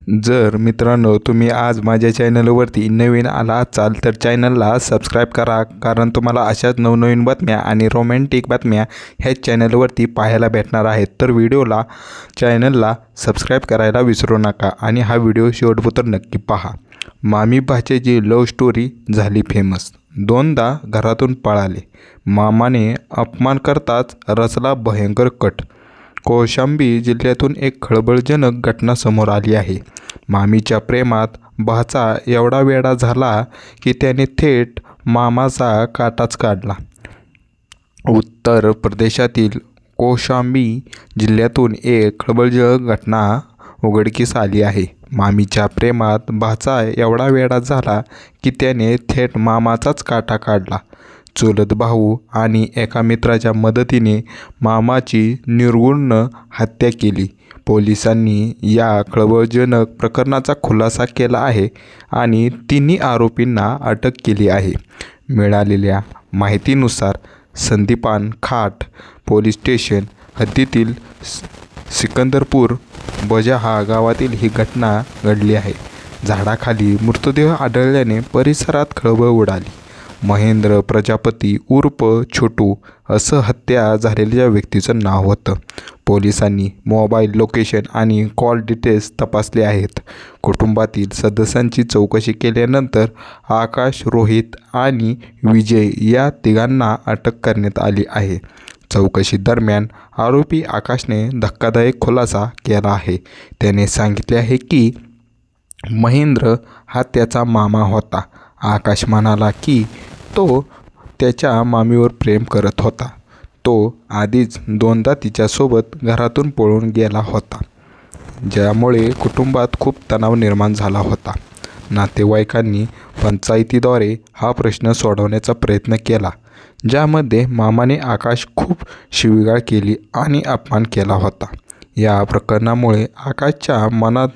जर मित्रांनो तुम्ही आज माझ्या चॅनलवरती नवीन आला असाल तर चॅनलला सबस्क्राईब करा, कारण तुम्हाला अशाच नवनवीन बातम्या आणि रोमॅन्टिक बातम्या ह्याच चॅनलवरती पाहायला भेटणार आहेत. तर चॅनलला सबस्क्राईब करायला विसरू नका आणि हा व्हिडिओ शेवटपर्यंत नक्की पहा. मामी भाच्याची लव्ह स्टोरी झाली फेमस. दोनदा घरातून पळाले, मामाने अपमान करताच रचला भयंकर कट. कौशांबी जिल्ह्यातून एक खळबळजनक घटना समोर आली आहे. मामीच्या प्रेमात भाचा एवढा वेडा झाला की त्याने थेट मामाचा काटाच काढला. उत्तर प्रदेशातील कौशांबी जिल्ह्यातून एक खळबळजनक घटना उघडकीस आली आहे. मामीच्या प्रेमात भाचा एवढा वेडा झाला की त्याने थेट मामाचाच काटा काढला. चुलत भाऊ आणि एका मित्राच्या मदतीने मामाची निर्घृण हत्या केली. पोलिसांनी या खळबळजनक प्रकरणाचा खुलासा केला आहे आणि तिन्ही आरोपींना अटक केली आहे. मिळालेल्या माहितीनुसार संदीपान खाट पोलीस स्टेशन हद्दीतील सिकंदरपूर बजाहा गावातील ही घटना घडली आहे. झाडाखाली मृतदेह आढळल्याने परिसरात खळबळ उडाली. महेंद्र प्रजापती उर्फ छोटू असं हत्या झालेल्या व्यक्तीचं नाव होतं. पोलिसांनी मोबाईल लोकेशन आणि कॉल डिटेल्स तपासले आहेत. कुटुंबातील सदस्यांची चौकशी केल्यानंतर आकाश, रोहित आणि विजय या तिघांना अटक करण्यात आली आहे. चौकशी दरम्यान आरोपी आकाशने धक्कादायक खुलासा केला आहे. त्याने सांगितले आहे की महेंद्र हा त्याचा मामा होता. आकाश म्हणाला की तो त्याच्या मामीवर प्रेम करत होता. तो आधीच दोनदा तिच्यासोबत घरातून पळून गेला होता, ज्यामुळे कुटुंबात खूप तणाव निर्माण झाला होता. नातेवाईकांनी पंचायतीद्वारे हा प्रश्न सोडवण्याचा प्रयत्न केला, ज्यामध्ये मामाने आकाश खूप शिवीगाळ केली आणि अपमान केला होता. या प्रकरणामुळे आकाशच्या मनात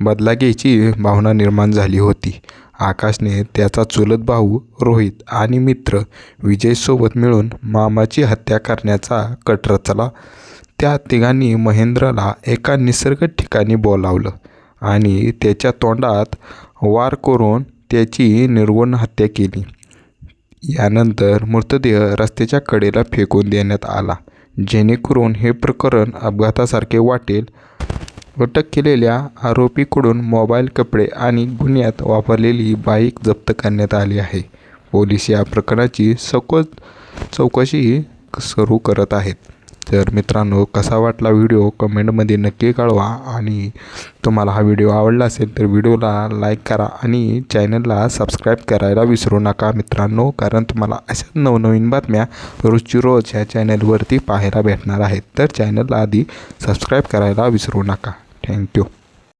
बदला घ्यायची भावना निर्माण झाली होती. आकाशने त्याचा चुलत भाऊ रोहित आणि मित्र विजयसोबत मिळून मामाची हत्या करण्याचा कट रचला. त्या तिघांनी महेंद्रला एका निसर्ग ठिकाणी बोलावलं आणि त्याच्या तोंडात वार करून त्याची निर्घृण हत्या केली. यानंतर मृतदेह रस्त्याच्या कडेला फेकून देण्यात आला, जेणेकरून हे प्रकरण अपघातासारखे वाटेल. अटक केलेल्या आरोपीकडून मोबाईल, कपडे आणि गुन्ह्यात वापरलेली बाईक जप्त करण्यात आली आहे. पोलीस या प्रकरणाची सखोल चौकशी सुरू करत आहेत. तर मित्रांनो, कसा वाटला व्हिडिओ कमेंटमध्ये नक्की कळवा आणि तुम्हाला हा व्हिडिओ आवडला असेल तर व्हिडिओला लाईक करा आणि चॅनलला सबस्क्राईब करायला विसरू नका मित्रांनो, कारण तुम्हाला अशा नवनवीन बातम्या रोजची रोज ह्या चॅनलवरती पाहायला भेटणार आहेत. तर चॅनलला आधी सबस्क्राईब करायला विसरू नका. थँक्यू.